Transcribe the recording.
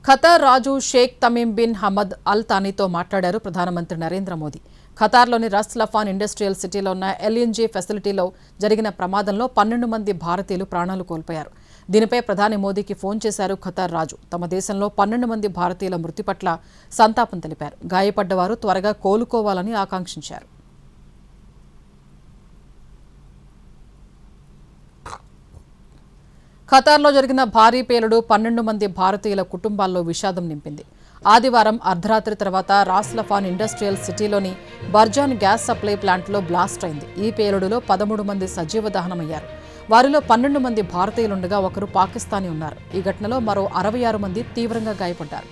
Qatar రాజు Sheikh Tamim bin Hamad Al థానీతో మాట్లాడారు ప్రధానమంత్రి నరేంద్ర మోదీ. ఖతార్లోని రస్ లఫాన్ ఇండస్ట్రియల్ సిటీలో ఉన్న ఎల్ఎన్జీ ఫెసిలిటీలో జరిగిన ప్రమాదంలో 12 మంది భారతీయులు ప్రాణాలు కోల్పోయారు. దీనిపై ప్రధాని మోదీకి ఫోన్ చేశారు ఖతార్ రాజు. తమ దేశంలో 12 మంది భారతీయుల మృతి పట్ల సంతాపం తెలిపారు. గాయపడ్డవారు త్వరగా కోలుకోవాలని ఆకాంక్షించారు. ఖతార్లో జరిగిన భారీ పేలుడు 12 మంది భారతీయుల కుటుంబాల్లో విషాదం నింపింది. ఆదివారం అర్ధరాత్రి తర్వాత రాస్ లఫాన్ ఇండస్ట్రియల్ సిటీలోని బర్జాన్ గ్యాస్ సప్లై ప్లాంట్లో బ్లాస్ట్ అయింది. ఈ పేలుడులో 13 మంది సజీవ దహనమయ్యారు. వారిలో 12 మంది భారతీయులుండగా ఒకరు పాకిస్తానీ ఉన్నారు. ఈ ఘటనలో మరో 66 మంది తీవ్రంగా గాయపడ్డారు.